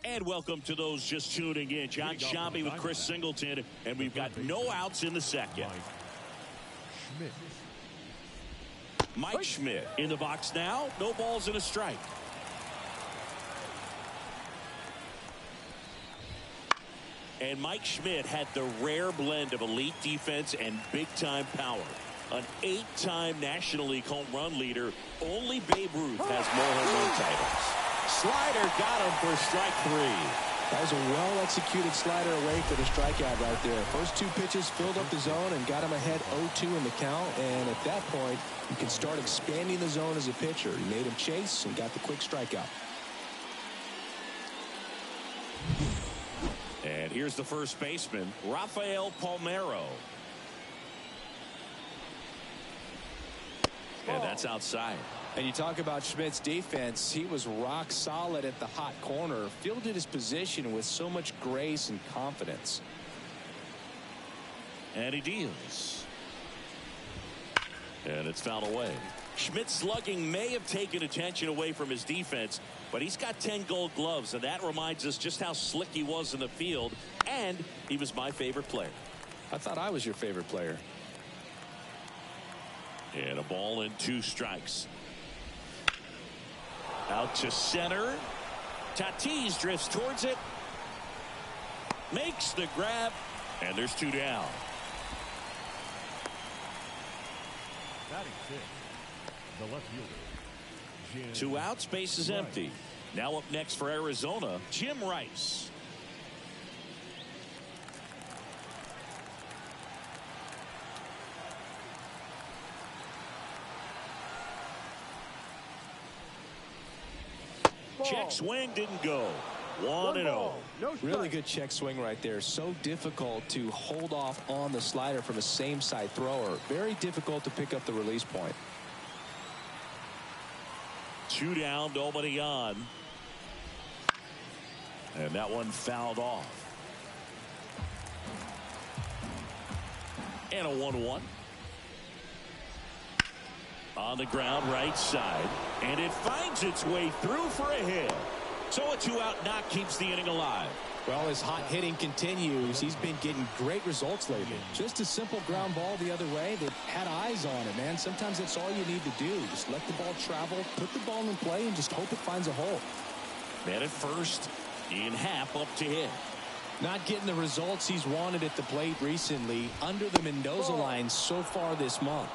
And welcome to those just tuning in. John Shambi with Chris Singleton, and we've got no outs in the second. Mike Schmidt in the box now. No balls and a strike. And Mike Schmidt had the rare blend of elite defense and big-time power. An 8-time National League home run leader. Only Babe Ruth has more home run titles. Slider got him for strike 3. That was a well-executed slider away for the strikeout right there. First 2 pitches filled up the zone and got him ahead 0-2 in the count. And at that point, you can start expanding the zone as a pitcher. He made him chase and got the quick strikeout. And here's the first baseman, Rafael Palmeiro. And that's outside. And you talk about Schmidt's defense. He was rock solid at the hot corner, fielded his position with so much grace and confidence. And he deals. And it's fouled away. Schmidt's slugging may have taken attention away from his defense, but he's got 10 gold gloves, and that reminds us just how slick he was in the field, and he was my favorite player. I thought I was your favorite player. And a ball and 2 strikes. Out to center. Tatis drifts towards it. Makes the grab. And there's 2 down. Batting 6, the left fielder. 2 outs, base is empty. Now up next for Arizona, Jim Rice. Check swing didn't go. 1-0. Really good check swing right there. So difficult to hold off on the slider from a same side thrower. Very difficult to pick up the release point. 2 down, nobody on. And that one fouled off. And a 1-1. On the ground right side, and it finds its way through for a hit. So a 2-out knock keeps the inning alive. Well, as hot hitting continues, he's been getting great results lately. Just a simple ground ball the other way. They've had eyes on it, man. Sometimes that's all you need to do. Just let the ball travel, put the ball in play, and just hope it finds a hole. Man at first, in half up to hit. Not getting the results he's wanted at the plate recently. Under the Mendoza line so far this month.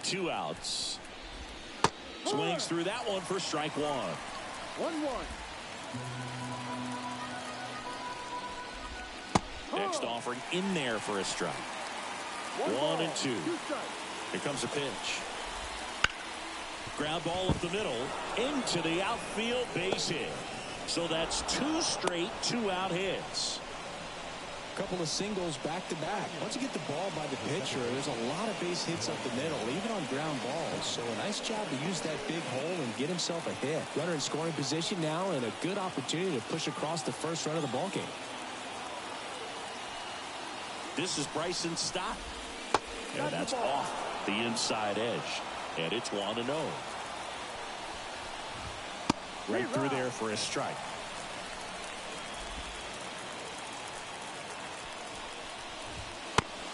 Two outs. Swings through that one for strike 1. 1-1. Next offering in there for a strike. 1-2. Here comes a pitch. Ground ball up the middle into the outfield, base hit. So that's 2 straight 2-out hits. Couple of singles back to back. Once you get the ball by the pitcher, there's a lot of base hits up the middle, even on ground balls. So a nice job to use that big hole and get himself a hit. Runner in scoring position now, and a good opportunity to push across the first run of the ballgame. This is Bryson Stott. And that's off the inside edge. And it's 1-0. Right through there for a strike.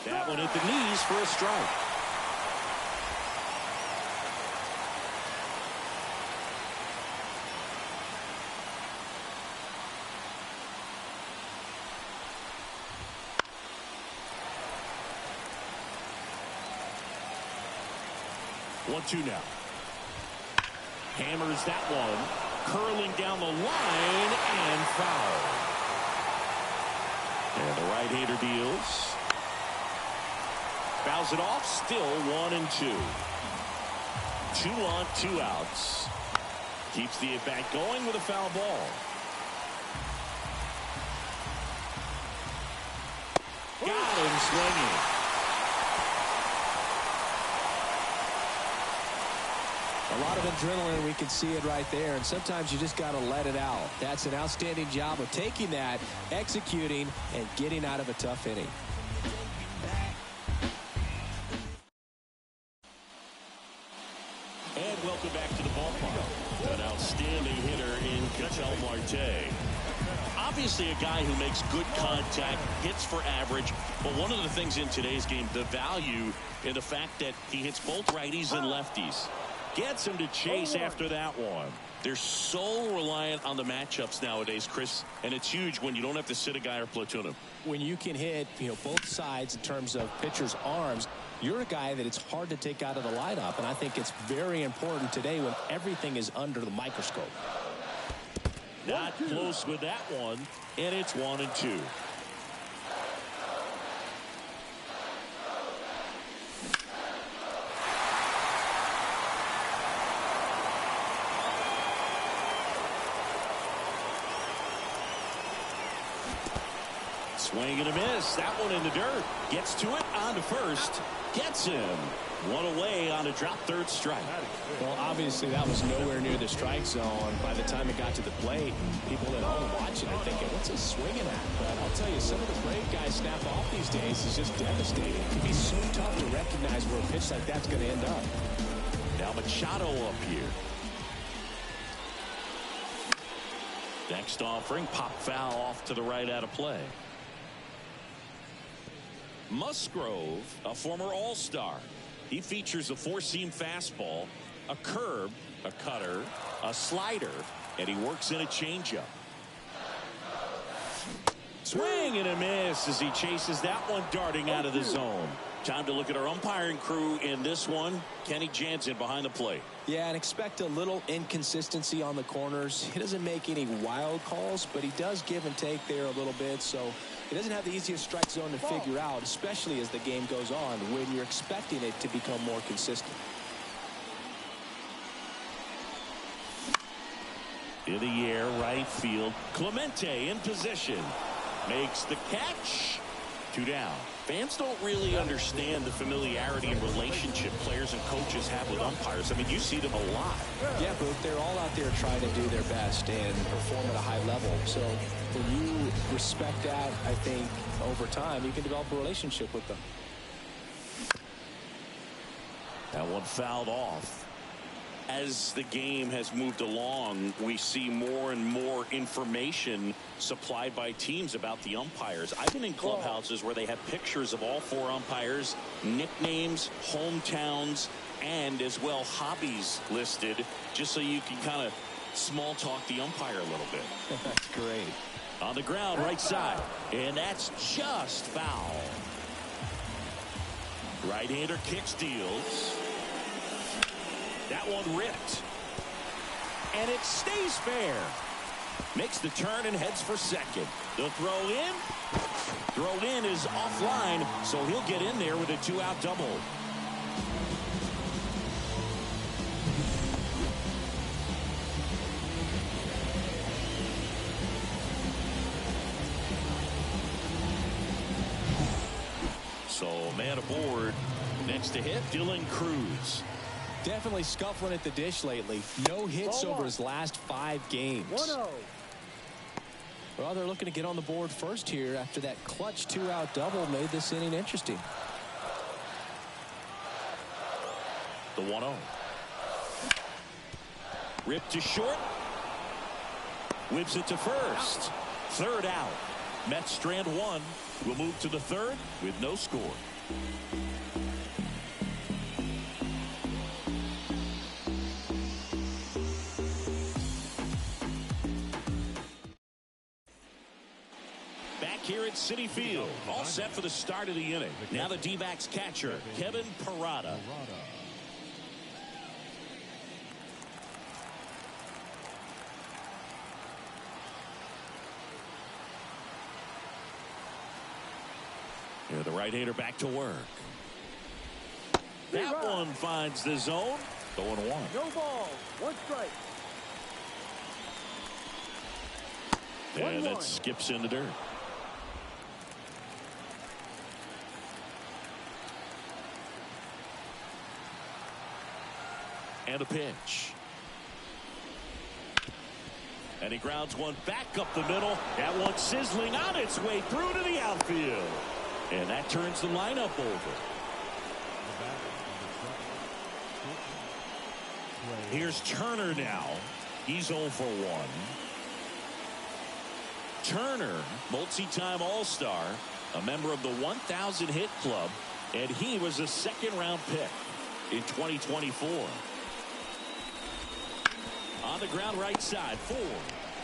That one at the knees for a strike. One-two now. Hammers that one. Curling down the line and foul. And the right-hander deals. Fouls it off, still 1-2. 2 on, 2 outs. Keeps the at-bat going with a foul ball. Got him swinging. A A lot of adrenaline, we can see it right there, and sometimes you just got to let it out. That's an outstanding job of taking that, executing, and getting out of a tough inning. And welcome back to the ballpark. An outstanding hitter in Ketel Marte. Obviously a guy who makes good contact, hits for average, but one of the things in today's game, the value in the fact that he hits both righties and lefties. Gets him to chase after that one. They're so reliant on the matchups nowadays, Chris, and it's huge when you don't have to sit a guy or platoon him. When you can hit, both sides in terms of pitchers' arms, you're a guy that it's hard to take out of the lineup, and I think it's very important today when everything is under the microscope. Not close with that one, and it's 1-2. Swing and a miss. That one in the dirt. Gets to it on to first. Gets him. One away on a drop third strike. Well, obviously that was nowhere near the strike zone. By the time it got to the plate, people at home watching are thinking, what's he swinging at? But I'll tell you, some of the brave guys snap off these days is just devastating. It can be so tough to recognize where a pitch like that's going to end up. Now Machado up here. Next offering, pop foul off to the right out of play. Musgrove, a former All-Star. He features a four-seam fastball, a curve, a cutter, a slider, and he works in a changeup. Swing and a miss as he chases that one darting out of the zone. Time to look at our umpiring crew in this one. Kenny Jansen behind the plate. Yeah, and expect a little inconsistency on the corners. He doesn't make any wild calls, but he does give and take there a little bit, so he doesn't have the easiest strike zone to figure out, especially as the game goes on when you're expecting it to become more consistent. In the air, right field. Clemente in position. Makes the catch. 2 down. Fans don't really understand the familiarity and relationship players and coaches have with umpires. I mean, you see them a lot. Yeah, but they're all out there trying to do their best and perform at a high level. So when you respect that, I think over time you can develop a relationship with them. That one fouled off. As the game has moved along, we see more and more information supplied by teams about the umpires. I've been in clubhouses where they have pictures of all 4 umpires, nicknames, hometowns, and as well hobbies listed, just so you can kind of small talk the umpire a little bit. That's great. On the ground, right side, and that's just foul. Right-hander kick steals. That one ripped. And it stays fair. Makes the turn and heads for second. The throw in. Throw in is offline, so he'll get in there with a 2-out double. So man aboard. Next to hit, Dylan Cruz. Definitely scuffling at the dish lately. No hits over his last 5 games. 1-0. Well, they're looking to get on the board first here after that clutch 2-out double made this inning interesting. The 1-0. Ripped to short. Whips it to first. 3rd out. Mets strand 1. We'll move to the 3rd with no score. Here at Citi Field, all set for the start of the inning. Now the D-backs catcher, Kevin Parada. Here the right-hander back to work. That one finds the zone. 0-1. No ball. 1 strike. And that skips in the dirt. And a pitch. And he grounds one back up the middle. That one sizzling on its way through to the outfield. And that turns the lineup over. Here's Turner now. He's 0 for 1. Turner, multi-time All-Star, a member of the 1,000 hit club, and he was a second-round pick in 2024. On the ground right side, 4,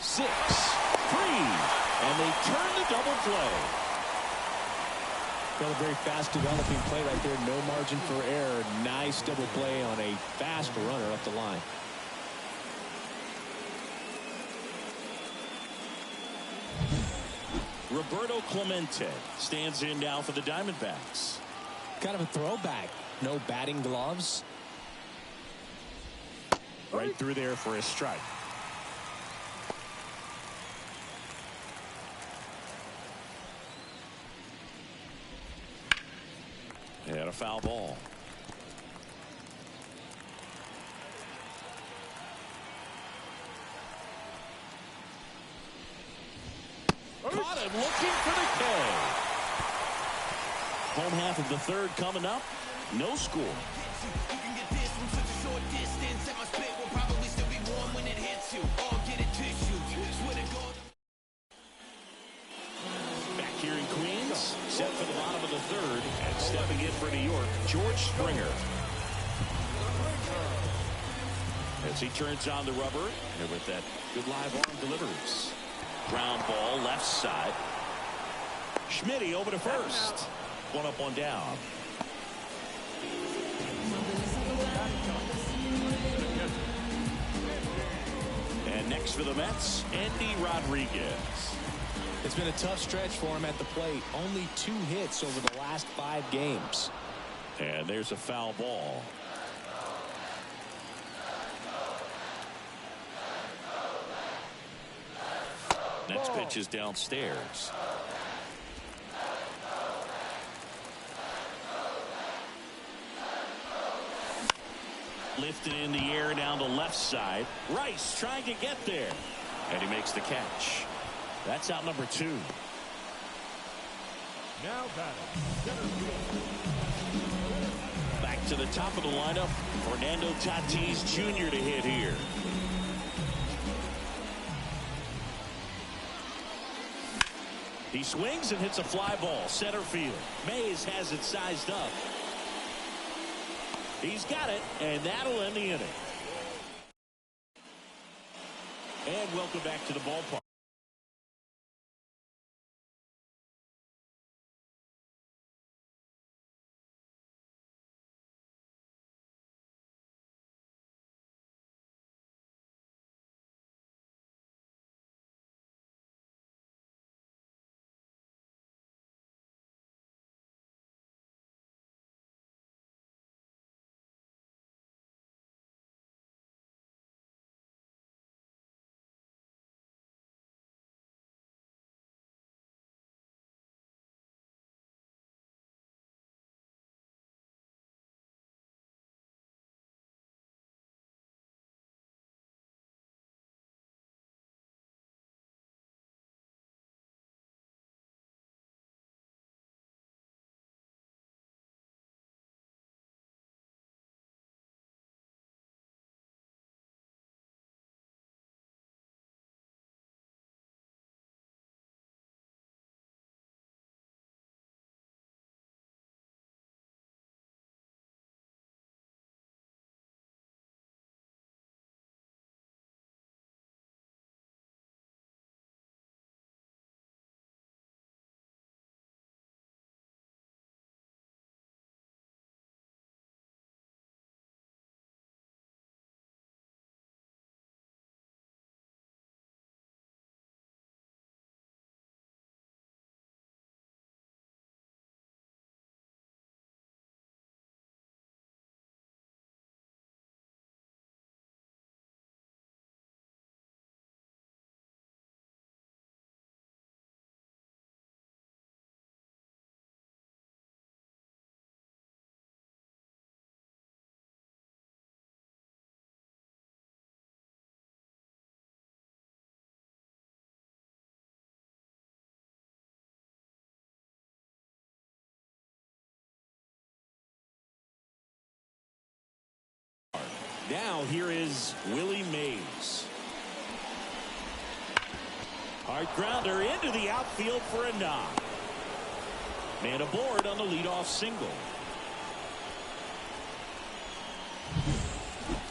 6, 3, and they turn the double play. Got a very fast developing play right there. No margin for error. Nice double play on a fast runner up the line. Roberto Clemente stands in now for the Diamondbacks. Kind of a throwback. No batting gloves. Right through there for a strike. And a foul ball. Caught him looking for the K. Home half of the third coming up. No score. Back here in Queens, set for the bottom of the third, and stepping in for New York, George Springer. As he turns on the rubber, and with that good live arm delivers. Ground ball left side. Schmitty over to first. One up, one down. And next for the Mets, Andy Rodriguez. It's been a tough stretch for him at the plate. Only 2 hits over the last 5 games. And there's a foul ball. Next pitch is downstairs. Lifted in the air down the left side. Rice trying to get there. And he makes the catch. That's out number 2. Now batting, center field. Back to the top of the lineup. Fernando Tatis Jr. to hit here. He swings and hits a fly ball. Center field. Mays has it sized up. He's got it, and that'll end the inning. And welcome back to the ballpark. Now here is Willie Mays. Hard grounder into the outfield for a knock. Man aboard on the leadoff single.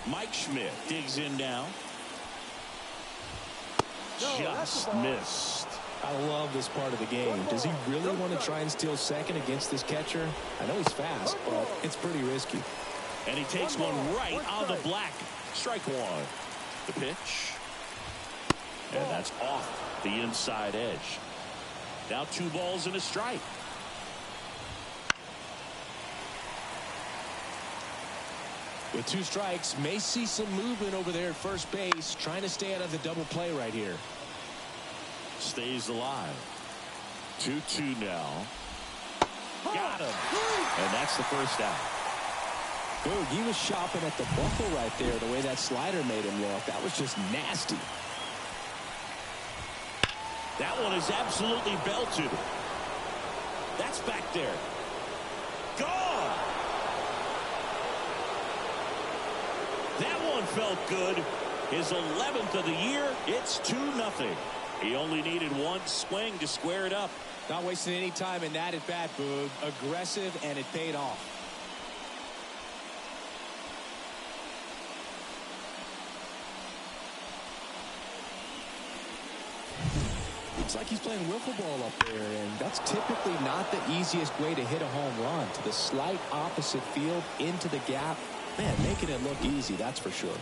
Mike Schmidt digs in now. Just missed. I love this part of the game. Does he really want to try and steal second against this catcher? I know he's fast, but it's pretty risky. And he takes one right on the black. Strike one. The pitch. And that's off the inside edge. Now 2 balls and a strike. With 2 strikes, may see some movement over there at first base, trying to stay out of the double play right here. Stays alive. 2-2 now. Got him. And that's the first out. Dude, he was shopping at the buckle right there, the way that slider made him look. That was just nasty. That one is absolutely belted. That's back there. Gone. That one felt good. His 11th of the year. It's 2-0. He only needed 1 swing to square it up. Not wasting any time in that at bat, Boog. Aggressive, and it paid off. Looks like he's playing wiffle ball up there, and that's typically not the easiest way to hit a home run. To the slight opposite field, into the gap. Man, making it look easy, that's for sure.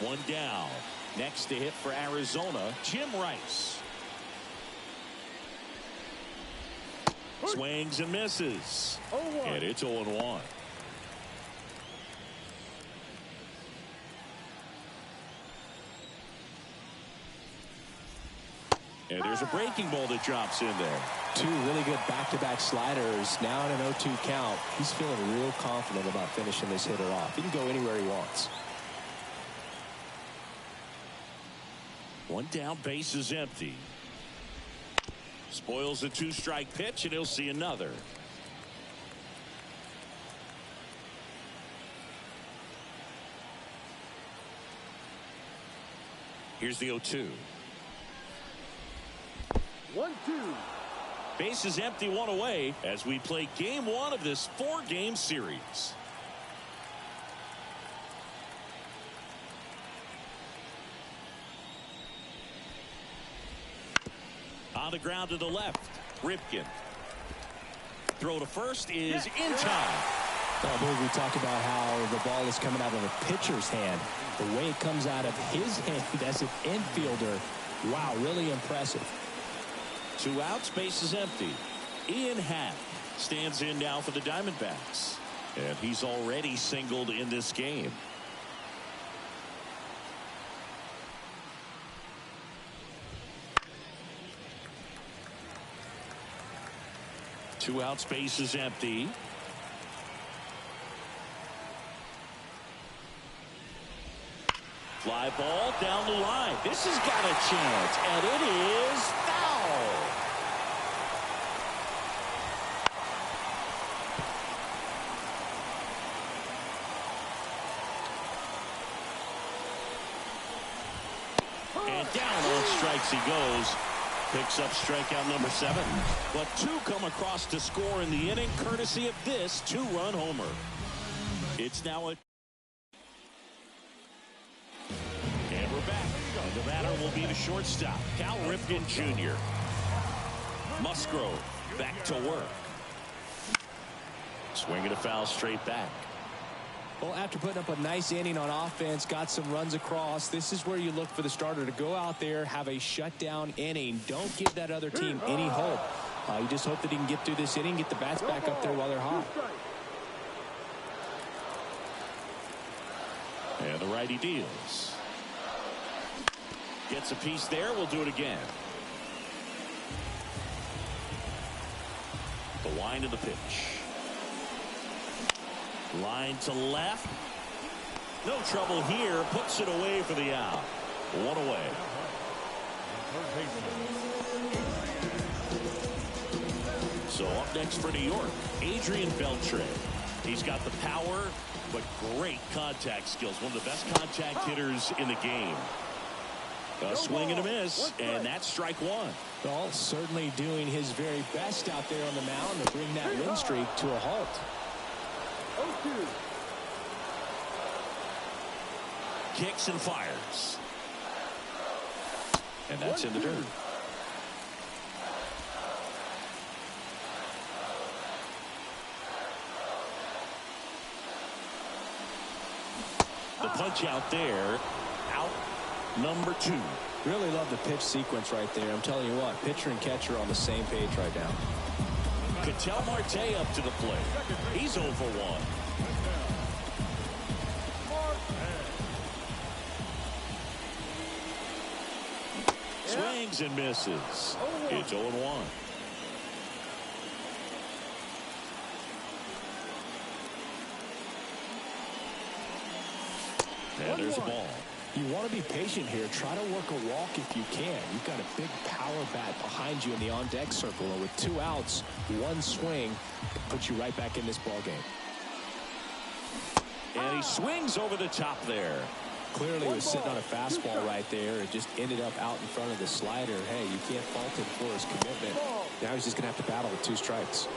1 down. Next to hit for Arizona, Jim Rice. Swings and misses. And it's 0-1. And there's a breaking ball that drops in there. 2 really good back-to-back sliders. Now in an 0-2 count. He's feeling real confident about finishing this hitter off. He can go anywhere he wants. 1 down, base is empty. Spoils a 2-strike pitch, and he'll see another. Here's the 0-2. 1-2. Base is empty, 1 away as we play game 1 of this 4-game series. On the ground to the left, Ripken. Throw to first is in time. We talk about how the ball is coming out of a pitcher's hand. The way it comes out of his hand as an infielder, wow, really impressive. 2 outs, base is empty. Ian Happ stands in now for the Diamondbacks, and he's already singled in this game. Two outs, base is empty. Fly ball down the line. This has got a chance, and it is foul. And down on strikes he goes. Picks up strikeout number 7. But 2 come across to score in the inning, courtesy of this 2-run homer. It's now a... And we're back. The batter will be the shortstop, Cal Ripken Jr. Musgrove back to work. Swinging a foul straight back. Well, after putting up a nice inning on offense, got some runs across, this is where you look for the starter to go out there, have a shutdown inning. Don't give that other team any hope. You just hope that he can get through this inning, get the bats back up there while they're hot. And the righty deals. Gets a piece there. We'll do it again. The wind of the pitch. Line to left. No trouble here. Puts it away for the out. 1 away. So up next for New York, Adrian Beltre. He's got the power, but great contact skills. One of the best contact hitters in the game. A swing and a miss, and that's strike one. Well, certainly doing his very best out there on the mound to bring that win streak to a halt. 0-2. Kicks and fires. And that's in the dirt. The punch out there. Out number 2. Really love the pitch sequence right there. I'm telling you what, pitcher and catcher are on the same page right now. Ketel Marte up to the plate. He's 0 for 1. Swings and misses. It's 0-1. And there's a ball. You want to be patient here. Try to work a walk if you can. You've got a big power bat behind you in the on-deck circle. And with 2 outs, 1 swing, it puts you right back in this ball game. And he swings over the top there. Clearly was sitting on a fastball right there. It just ended up out in front of the slider. Hey, you can't fault him for his commitment. Now he's just going to have to battle with 2 strikes.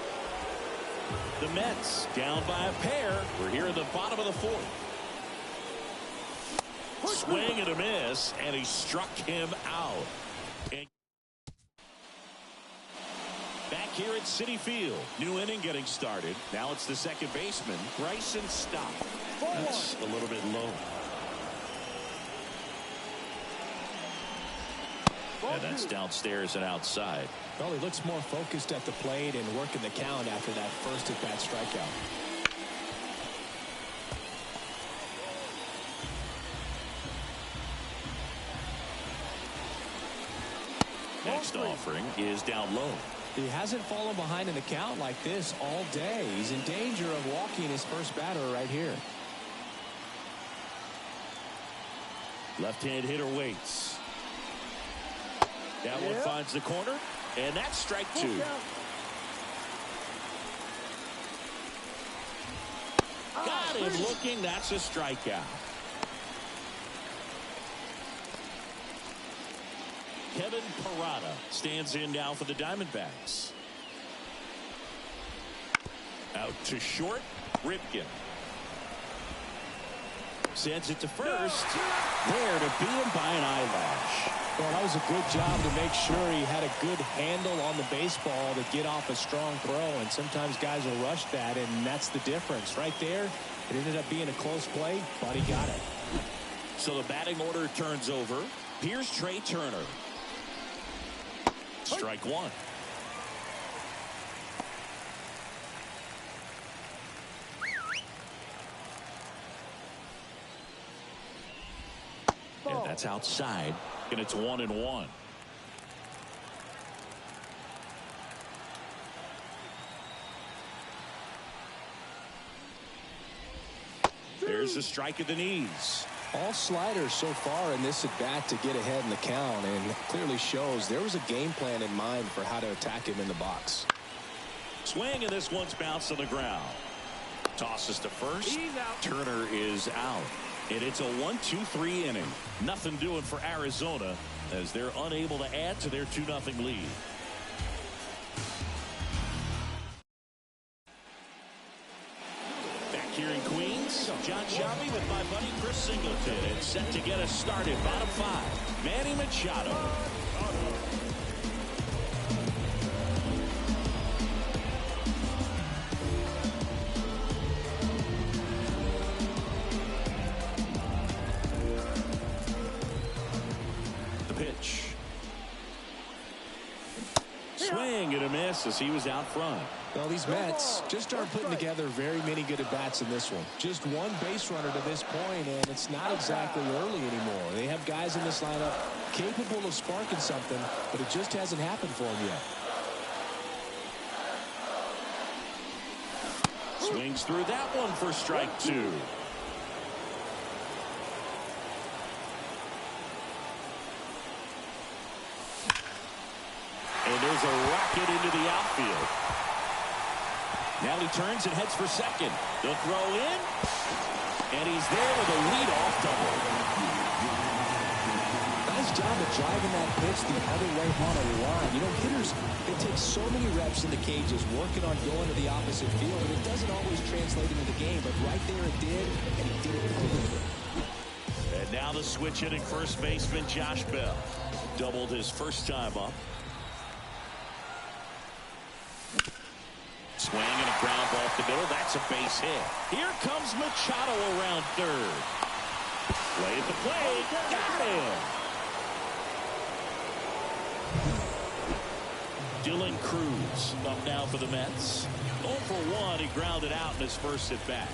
The Mets down by a pair. We're here in the bottom of the 4th. Swing and a miss, and he struck him out. And back here at Citi Field, new inning getting started. Now it's the second baseman, Bryson Stott. That's a little bit low. And that's downstairs and outside. Well, he looks more focused at the plate and working the count after that first at-bat strikeout. Next offering is down low. He hasn't fallen behind in the count like this all day. He's in danger of walking his first batter right here. Left-hand hitter waits. That one finds the corner, and that's strike 2. Got him looking. That's a strikeout. Kevin Parada stands in now for the Diamondbacks. Out to short, Ripken. Sends it to first. There to beat him by an eyelash. Well, that was a good job to make sure he had a good handle on the baseball to get off a strong throw. And sometimes guys will rush that, and that's the difference. Right there, it ended up being a close play, but he got it. So the batting order turns over. Here's Trey Turner. Strike 1. And that's outside, and it's 1-1. There's a strike at the knees. All sliders so far in this at-bat to get ahead in the count, and clearly shows there was a game plan in mind for how to attack him in the box. Swing, and this one's bounced on the ground. Tosses to first. Turner is out. And it's a 1-2-3 inning. Nothing doing for Arizona as they're unable to add to their 2-0 lead. Back here in Queens, John Shelby with my buddy Chris Singleton. And set to get us started. Bottom 5, Manny Machado. Swing and a miss as he was out front. Well, these Mets just aren't putting together very many good at-bats in this one. Just one base runner to this point, and it's not exactly early anymore. They have guys in this lineup capable of sparking something, but it just hasn't happened for them yet. Swings through that one for strike 2. And there's a rocket into the outfield. Now he turns and heads for second. The throw in. And he's there with a leadoff double. Nice job of driving that pitch the other way on a line. You know, hitters, they take so many reps in the cages working on going to the opposite field, and it doesn't always translate into the game, but right there it did, and he did it perfectly. And now the switch hitting first baseman Josh Bell. Doubled his first time up. Swing and a ground ball up the middle. That's a base hit. Here comes Machado around third. Play at the plate. Got him. Dylan Cruz up now for the Mets. 0 for 1. He grounded out in his first at bat.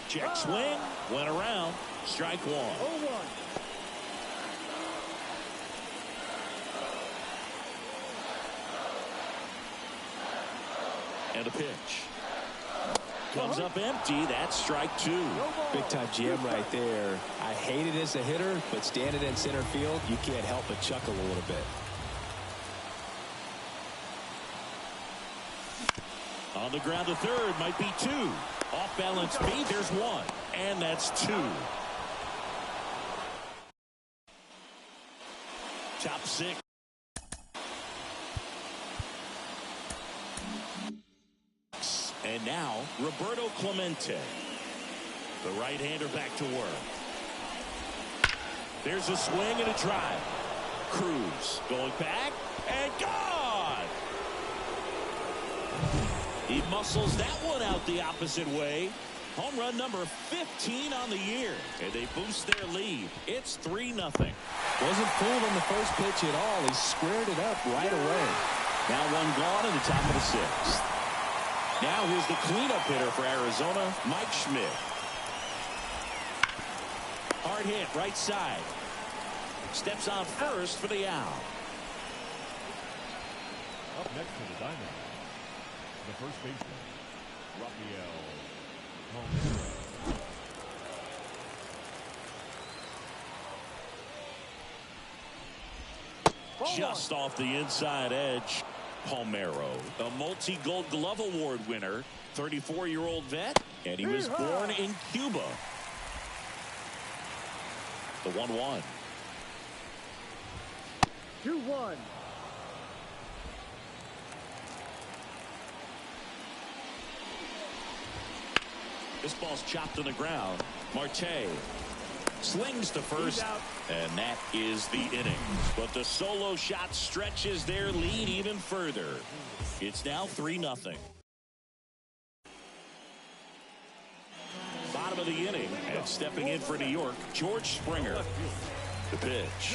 Check swing. Went around. Strike one. 0-1. And a pitch. Comes up empty. That's strike two. Big time jam right there. I hate it as a hitter, but standing in center field, you can't help but chuckle a little bit. On the ground to third. Might be two. Off balance speed. There's one. And that's two. Top six. And now Roberto Clemente. The right-hander back to work. There's a swing and a drive. Cruz going back and gone. He muscles that one out the opposite way. Home run number 15 on the year. And they boost their lead. It's 3-0. Wasn't fooled on the first pitch at all. He squared it up right away. Now one gone in the top of the sixth. Now here's the cleanup hitter for Arizona, Mike Schmidt. Hard hit right side. Steps on first for the out. Up next to the diamond, the first baseman, Rafael Palmeiro. Just off the inside edge. Palmeiro, a multi-gold glove award winner, 34-year-old vet, and he was born in Cuba. The 1-1. 2-1. This ball's chopped on the ground. Marte slings to first, and that is the inning. But the solo shot stretches their lead even further. It's now 3-0. Bottom of the inning, and stepping in for New York, George Springer. The pitch.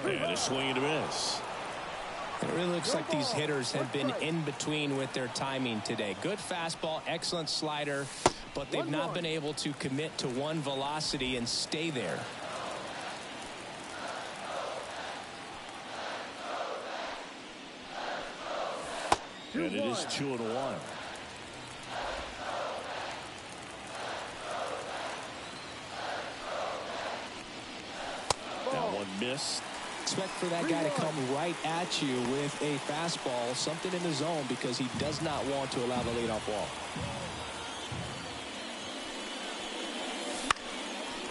And a swing and a miss. It really looks like these hitters have been in between with their timing today. Good fastball, excellent slider, but they've not been able to commit to one velocity and stay there. And it is 2-1. That one missed. Expect for that guy to come right at you with a fastball, something in the zone, because he does not want to allow the leadoff walk.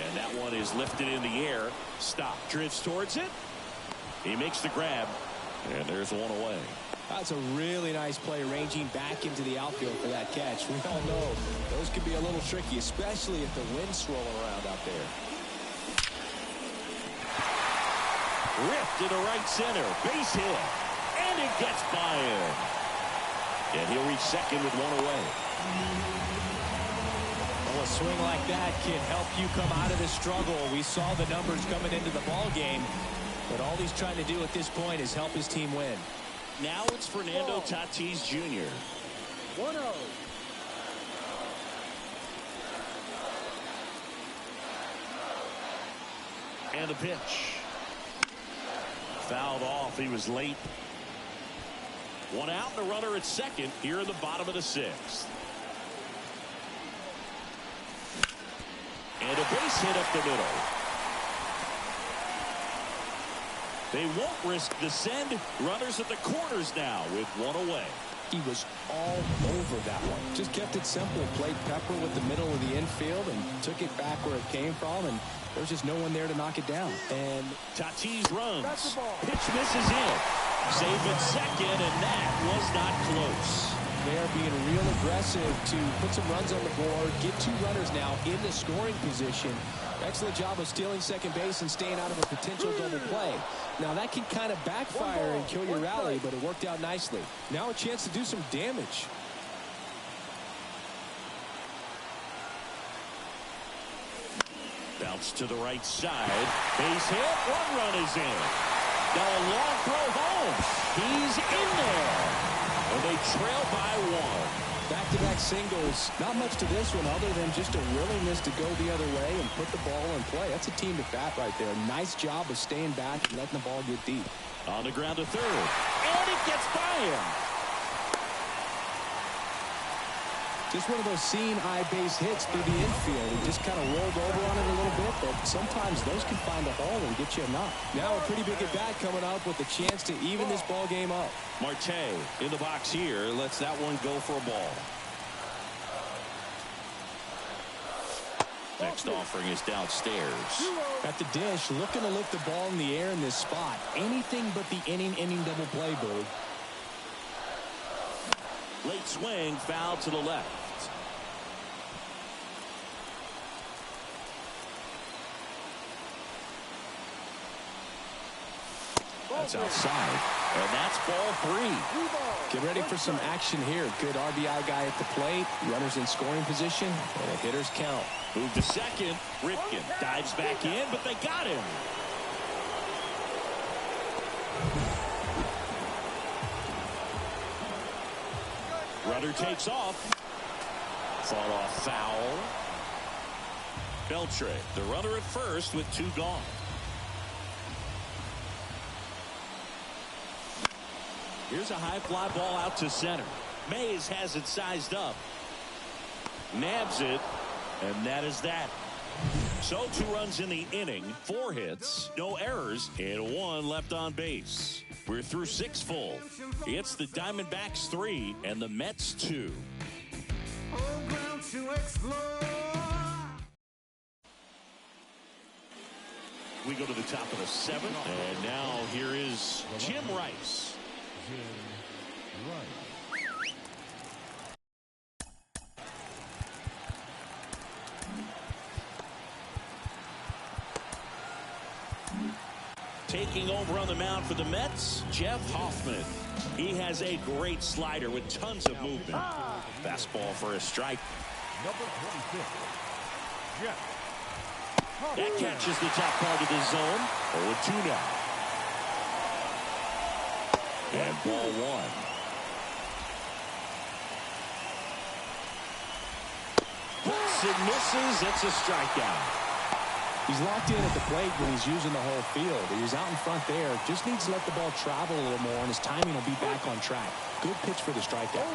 And that one is lifted in the air. Stop. Drifts towards it. He makes the grab. And there's one away. That's a really nice play, ranging back into the outfield for that catch. We all know those can be a little tricky, especially if the wind's swirling around out there. Ripped into right center. Base hit. And it gets by him. And he'll reach second with one away. Well, a swing like that can help you come out of the struggle. We saw the numbers coming into the ball game, but all he's trying to do at this point is help his team win. Now it's Fernando Tatis Jr. 1-0. And the pitch. Fouled off. He was late. One out and a runner at second here in the bottom of the sixth. And a base hit up the middle. They won't risk the send. Runners at the corners now with one away. He was all over that one. Just kept it simple. Played pepper with the middle of the infield and took it back where it came from. And there's just no one there to knock it down. And Tatis runs. Pitch misses in. Safe at second, and that was not close. They are being real aggressive to put some runs on the board. Get 2 runners now in the scoring position. Excellent job of stealing second base and staying out of a potential double play. Now that can kind of backfire and kill your rally, but it worked out nicely. Now a chance to do some damage. Bounce to the right side. Base hit. 1 run is in. Now a long throw home. He's in there. And they trail by 1. Back-to-back singles. Not much to this one other than just a willingness to go the other way and put the ball in play. That's a team at bat right there. Nice job of staying back and letting the ball get deep. On the ground to third. And it gets by him. Just one of those seeing eye base hits through the infield. He just kind of rolled over on it a little bit, but sometimes those can find a hole and get you a knock. Now a pretty big at bat coming up with a chance to even this ball game up. Marte in the box here lets that one go for a ball. Next offering is downstairs. At the dish, looking to lift the ball in the air in this spot. Anything but the inning double play, Billy. Late swing, foul to the left. That's outside. And that's ball 3. Get ready for some action here. Good RBI guy at the plate. Runners in scoring position. And a hitter's count. Move to second. Ripken dives back in, but they got him. Runner takes off. Fought off foul. Beltre, the runner at first with 2 gone. Here's a high fly ball out to center. Mays has it sized up. Nabs it, and that is that. So 2 runs in the inning, 4 hits, no errors, and 1 left on base. We're through 6 full. It's the Diamondbacks 3 and the Mets 2. We go to the top of the 7th, and now here is Jim Rice. Taking over on the mound for the Mets, Jeff Hoffman. He has a great slider with tons of movement. Fastball for a strike. Number 26, Jeff. That catches the top part of the zone. 0-2 now. And ball 1. Hooks and misses. It's a strikeout. He's locked in at the plate when he's using the whole field. He was out in front there. Just needs to let the ball travel a little more, and his timing will be back on track. Good pitch for the strikeout.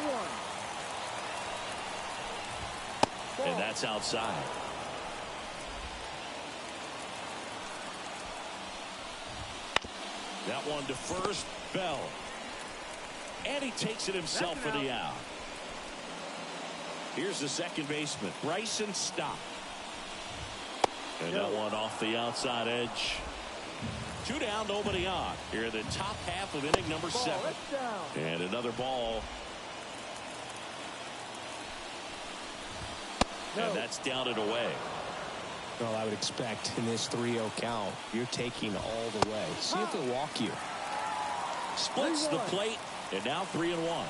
And that's outside. That one to first, Bell. And he takes it himself for the out. Here's the second baseman, Bryson Stott. And that one off the outside edge. 2 down, nobody on. Here in the top half of inning number 7. And another ball. And that's down and away. Well, I would expect in this 3-0 count, you're taking all the way. See if they'll walk you. Splits the plate, and now 3-1.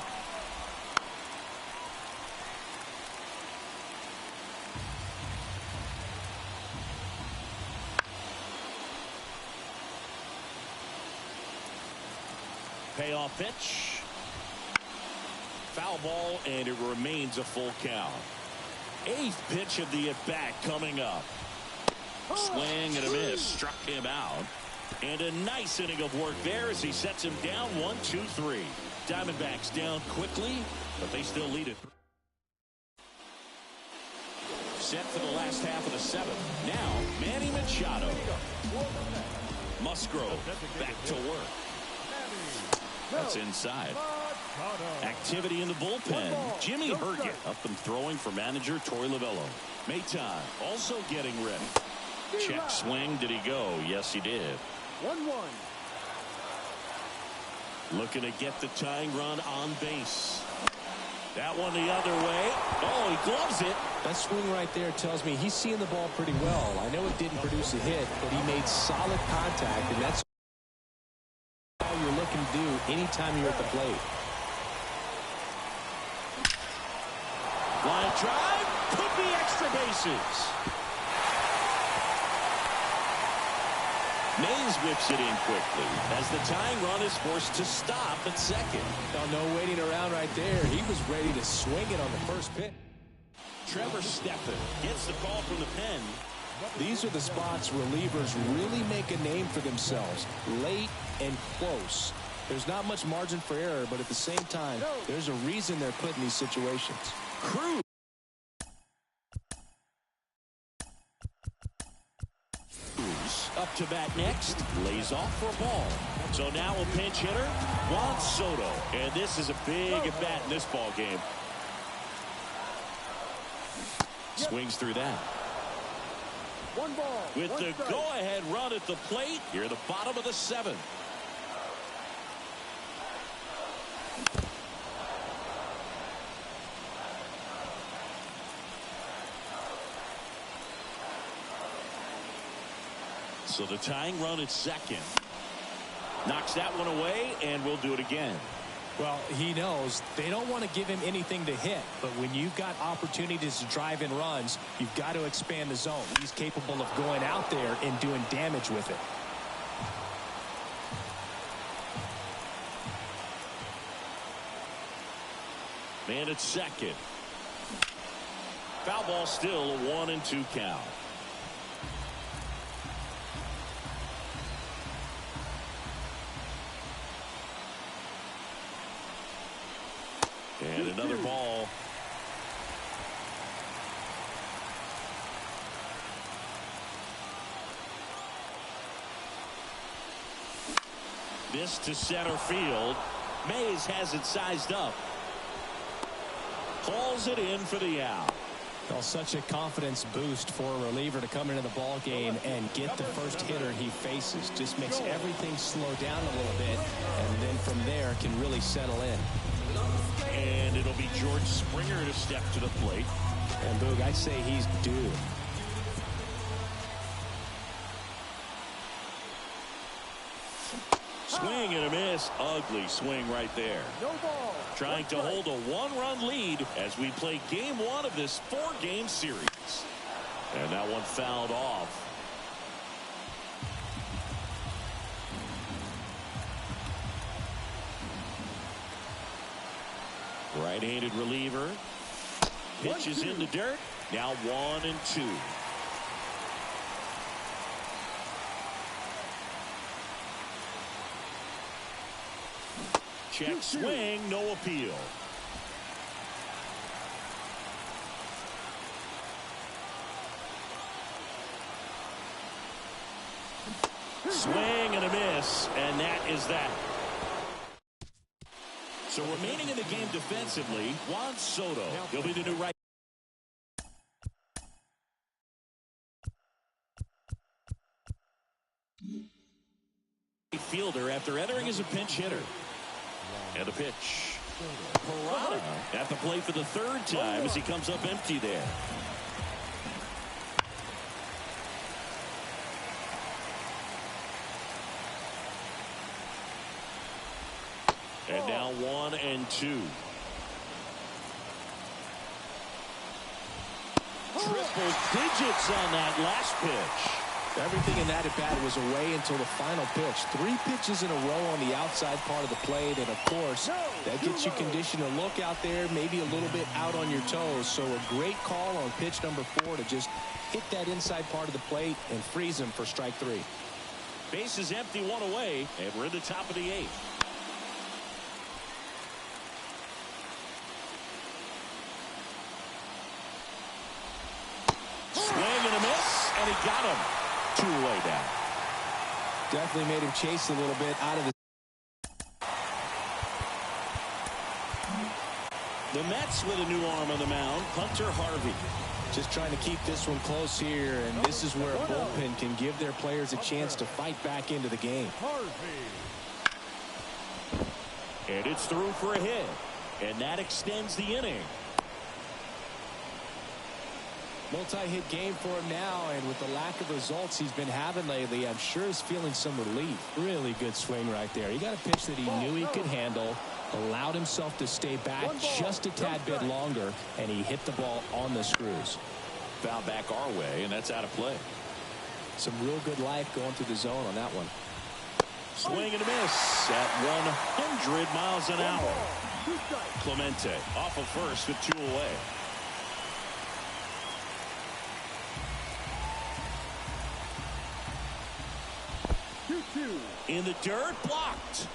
Payoff pitch. Foul ball, and it remains a full count. 8th pitch of the at-bat coming up. Swing and a miss. Struck him out. And a nice inning of work there as he sets him down 1-2-3. Diamondbacks down quickly, but they still lead it. Set for the last half of the 7th. Now, Manny Machado. Musgrove back to work. That's inside. Activity in the bullpen. Jimmy Herget up and throwing for manager Torey Lovello. Maton also getting ready. Check swing. Did he go? Yes, he did. 1-1. Looking to get the tying run on base. That one the other way. Oh, he gloves it. That swing right there tells me he's seeing the ball pretty well. I know it didn't produce a hit, but he made solid contact, and that's all you're looking to do anytime you're at the plate. Line drive. Could be extra bases. Mays whips it in quickly as the tying run is forced to stop at second. No waiting around right there. He was ready to swing it on the first pitch. Trevor Steffen gets the call from the pen. These are the spots relievers really make a name for themselves. Late and close. There's not much margin for error, but at the same time, there's a reason they're put in these situations. Cruz. Up to bat next, lays off for a ball. So now a pinch hitter, Juan Soto. And this is a big at bat in this ball game. Swings through that. 1 ball. With the go-ahead run at the plate, here at the bottom of the 7th. So the tying run at second. Knocks that one away, and we'll do it again. Well, he knows they don't want to give him anything to hit, but when you've got opportunities to drive in runs, you've got to expand the zone. He's capable of going out there and doing damage with it. Man at second. Foul ball, still a 1-2 count. And another ball. This to center field. Mays has it sized up. Calls it in for the out. Well, such a confidence boost for a reliever to come into the ball game and get the first hitter he faces. Just makes everything slow down a little bit, and then from there can really settle in. And it'll be George Springer to step to the plate. And Boog, I say he's due. Swing and a miss. Ugly swing right there. No ball. Trying to hold a 1-run lead as we play game 1 of this 4-game series. And that one fouled off. Right-handed reliever. Pitches in the dirt. Now 1-2. Check swing, no appeal. Swing and a miss, and that is that. So remaining in the game defensively, Juan Soto. He'll be the new right fielder after entering as a pinch hitter. And a pitch. Parada at the plate for the 3rd time as he comes up empty there. And now 1-2. Triple digits on that last pitch. Everything in that at bat was away until the final pitch. 3 pitches in a row on the outside part of the plate, and of course that gets you conditioned to look out there, maybe a little bit out on your toes. So a great call on pitch number 4 to just hit that inside part of the plate and freeze him for strike 3. Base is empty, 1 away, and we're in the top of the 8th. Swing and a miss, and he got him. 2 away now. Definitely made him chase a little bit out of the... The Mets with a new arm on the mound, Hunter Harvey. Just trying to keep this one close here, and this is where a bullpen can give their players a chance to fight back into the game. And it's through for a hit, and that extends the inning. Multi-hit game for him now, and with the lack of results he's been having lately, I'm sure he's feeling some relief. Really good swing right there. He got a pitch that he knew he could handle, allowed himself to stay back just a tad bit longer, and he hit the ball on the screws. Foul back our way, and that's out of play. Some real good life going through the zone on that one. Swing and a miss at 100 miles an hour. Clemente off of first with 2 away. In the dirt, blocked.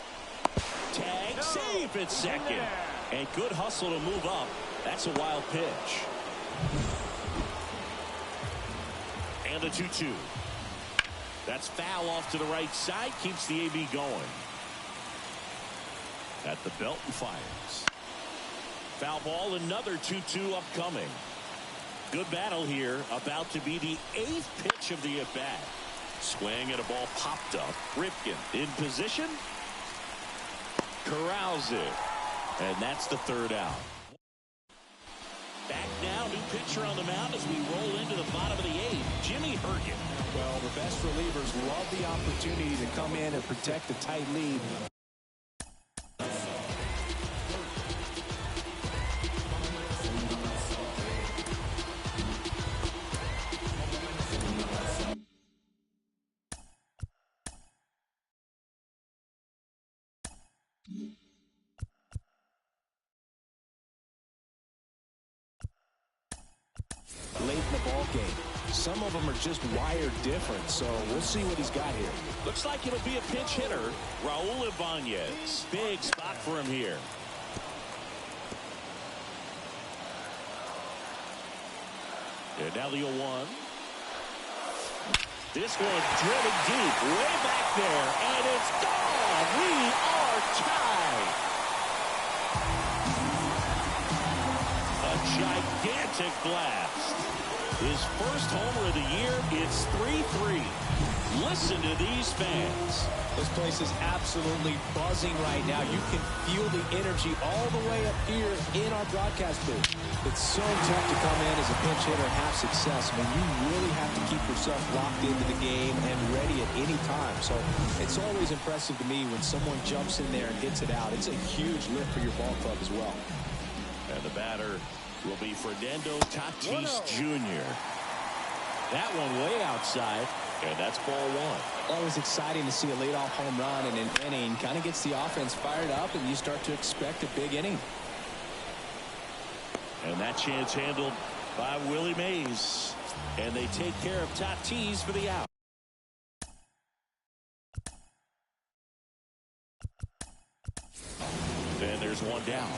Tag, save at second. And good hustle to move up. That's a wild pitch. And a 2-2. That's foul off to the right side. Keeps the AB going. At the belt and fires. Foul ball, another 2-2 upcoming. Good battle here. About to be the 8th pitch of the at-bat. Swing and a ball popped up. Ripken in position. Corrals it. And that's the 3rd out. Back now, new pitcher on the mound as we roll into the bottom of the 8th. Jimmy Hergen. Well, the best relievers love the opportunity to come in and protect the tight lead. Late in the ball game. Some of them are just wired different, so we'll see what he's got here. Looks like it'll be a pinch hitter. Raul Ibanez. Big spot for him here. And now the 0-1. This one driven deep, way back there, and it's gone. We are tied. A gigantic blast. His first homer of the year. It's 3-3. Listen to these fans. This place is absolutely buzzing right now. You can feel the energy all the way up here in our broadcast booth. It's so tough to come in as a pinch hitter and have success. I mean, you really have to keep yourself locked into the game and ready at any time. So it's always impressive to me when someone jumps in there and hits it out. It's a huge lift for your ball club as well. And the batter will be Fernando Tatis Jr. That one way outside, and that's ball 1. Always exciting to see a leadoff home run in an inning. Kind of gets the offense fired up, and you start to expect a big inning. And that chance handled by Willie Mays. And they take care of Tatis for the out. Then there's one down.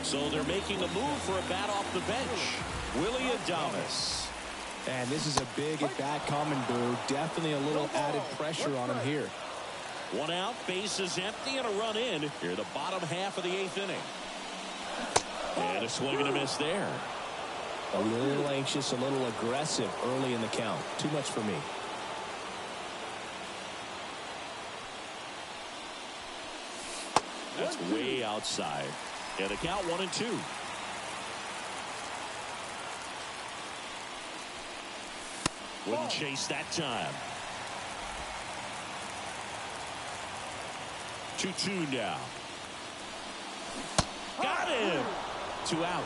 So they're making a move for a bat off the bench. Willie Adames. And this is a big at-bat coming, Boo. Definitely a little added pressure on him here. 1 out, bases empty, and a run in here the bottom half of the 8th inning. And a swing and a miss there. A little anxious, a little aggressive early in the count. Too much for me. That's way outside. And the count 1-2. Wouldn't chase that time. 2-2 now. Got him. 2 out.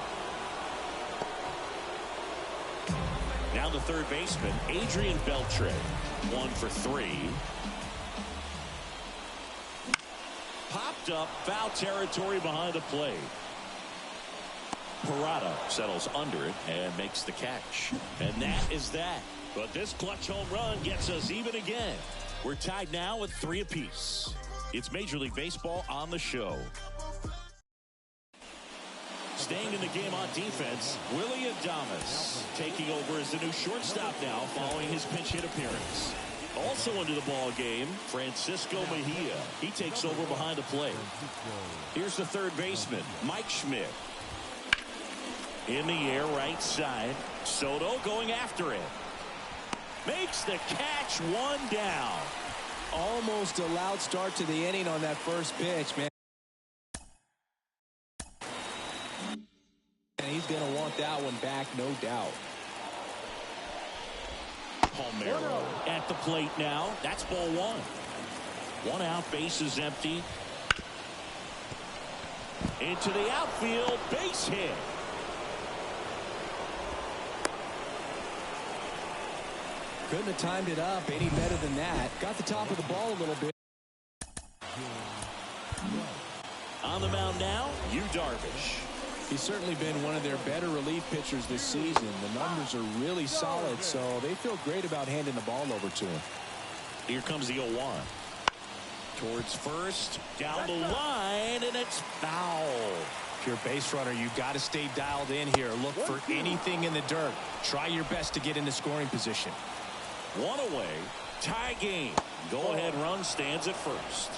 Now the third baseman, Adrian Beltre. 1 for 3. Popped up, foul territory behind the plate. Parada settles under it and makes the catch. And that is that. But this clutch home run gets us even again. We're tied now with 3 apiece. It's Major League Baseball on the show. Staying in the game on defense, Willie Adames taking over as the new shortstop now following his pinch hit appearance. Also into the ball game, Francisco Mejia. He takes over behind the plate. Here's the third baseman, Mike Schmidt. In the air, right side. Soto going after it. Makes the catch, one down. Almost a loud start to the inning on that first pitch, man. And he's going to want that one back, no doubt. Palmeiro at the plate now. That's ball one. One out, base is empty. Into the outfield, base hit. Couldn't have timed it up any better than that. Got the top of the ball a little bit. On the mound now, Yu Darvish. He's certainly been one of their better relief pitchers this season. The numbers are really solid, so they feel great about handing the ball over to him. Here comes the 0-1. Towards first, down the line, and it's foul. If you're a base runner, you've got to stay dialed in here. Look for anything in the dirt. Try your best to get into scoring position. One away, tie game. Go-ahead run stands at first.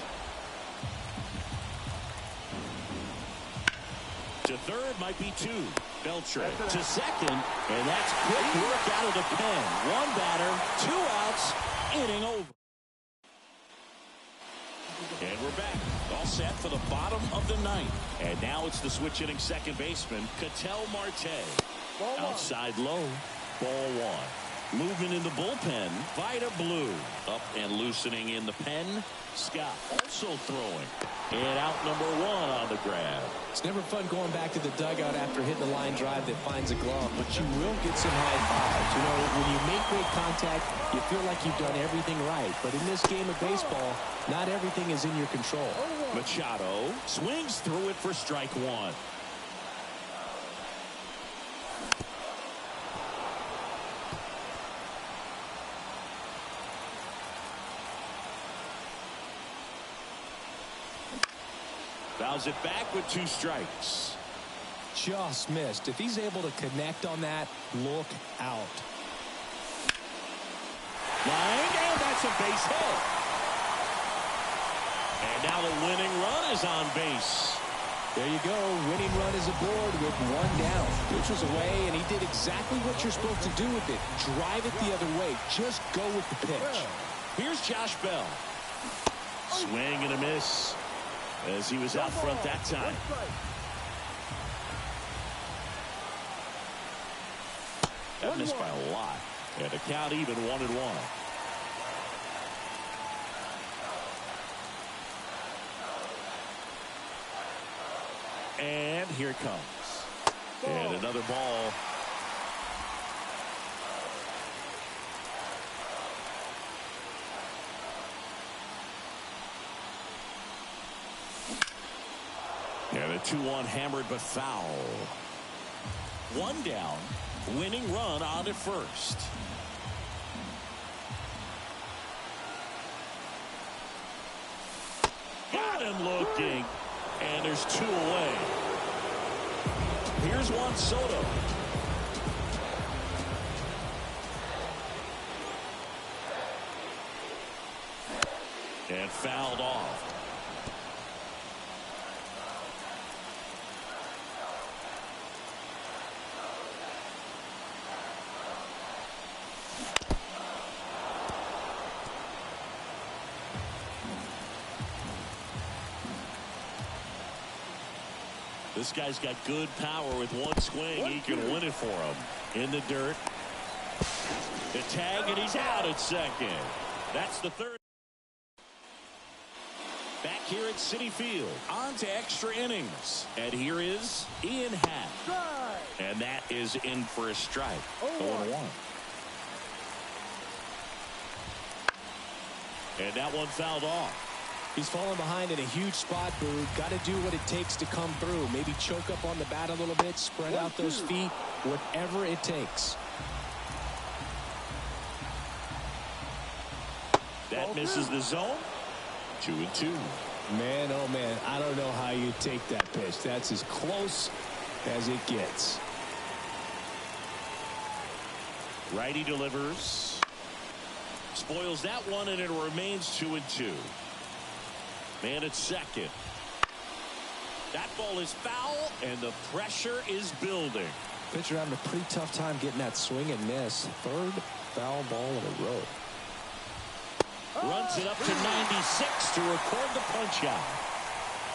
To third might be two. Beltran to second, and that's quick work out of the pen. One batter, 2 outs, inning over. And we're back. All set for the bottom of the ninth. And now it's the switch hitting second baseman, Ketel Marte. Outside low, ball one. Movement in the bullpen, Vida Blue. Up and loosening in the pen, Scott also throwing. And out number one on the grab. It's never fun going back to the dugout after hitting a line drive that finds a glove, but you will get some high fives. You know, when you make great contact, you feel like you've done everything right. But in this game of baseball, not everything is in your control. Machado swings through it for strike one. Fouls it back with 2 strikes. Just missed. If he's able to connect on that, look out. Line, and that's a base hit. And now the winning run is on base. There you go. Winning run is aboard with 1 down. Pitch was away, and he did exactly what you're supposed to do with it. Drive it the other way. Just go with the pitch. Here's Josh Bell. Swing and a miss, as he was out front that time. That missed by a lot. And the count even 1-1. And here it comes. And another ball. And a 2-1 hammered but foul. 1 down. Winning run on at first. Got him looking. And there's 2 away. Here's Juan Soto. And fouled off. This guy's got good power. With 1 swing, he can win it for him. In the dirt. The tag, and he's out at second. That's the third. Back here at Citi Field. On to extra innings. And here is Ian Happ. And that is in for a strike. 0-1. And that one fouled off. He's fallen behind in a huge spot, Boo. Got to do what it takes to come through. Maybe choke up on the bat a little bit, spread out those feet, whatever it takes. That misses the zone. 2-2. Man, oh man, I don't know how you take that pitch. That's as close as it gets. Righty delivers. Spoils that one, and it remains 2-2. Man at second. That ball is foul, and the pressure is building. Pitcher having a pretty tough time getting that swing and miss. Third foul ball in a row. Runs it up to 96 to record the punch out.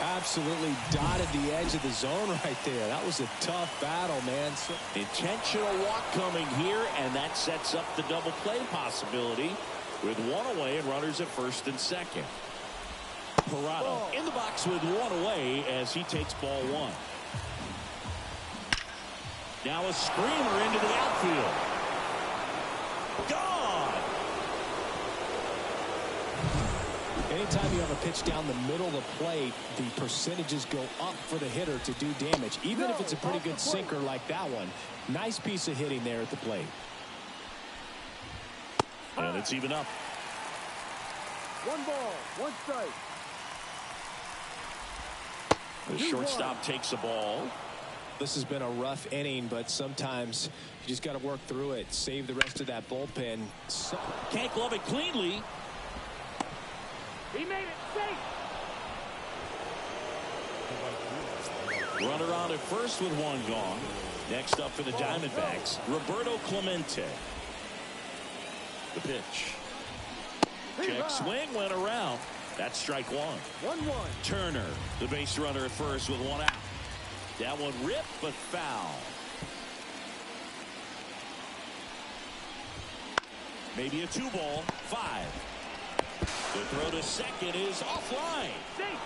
Absolutely dotted the edge of the zone right there. That was a tough battle, man. Intentional walk coming here, and that sets up the double play possibility with one away and runners at first and second. Parado in the box with one away as he takes ball one. Now a screamer into the outfield. Gone. Anytime you have a pitch down the middle of the plate, the percentages go up for the hitter to do damage, even if it's a pretty good sinker like that one. Nice piece of hitting there at the plate. And it's even up. 1 ball, 1 strike. The shortstop takes the ball. This has been a rough inning, but sometimes you just got to work through it. Save the rest of that bullpen. Can't glove it cleanly. He made it safe. Runner on at first with one gone. Next up for the Diamondbacks, Roberto Clemente. The pitch. Check swing went around. That's strike one. 1-1. Turner, the base runner at first with one out. That one ripped but foul. Maybe a 2-ball. 5. The throw to second is offline. Safe.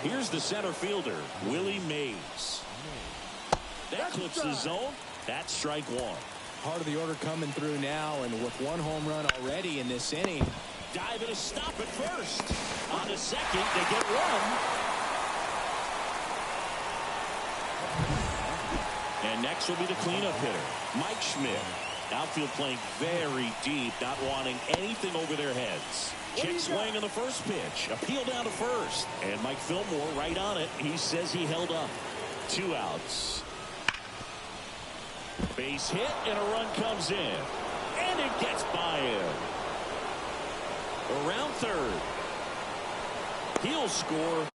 Here's the center fielder, Willie Mays. That clips the zone. That's strike one. Part of the order coming through now, and with one home run already in this inning. Dive and a stop at first. On to second, they get one. And next will be the cleanup hitter, Mike Schmidt. Outfield playing very deep, not wanting anything over their heads. Check swing on the first pitch. Appeal down to first. And Mike Fillmore right on it. He says he held up. 2 outs. Base hit and a run comes in. And it gets by him. Around third. He'll score.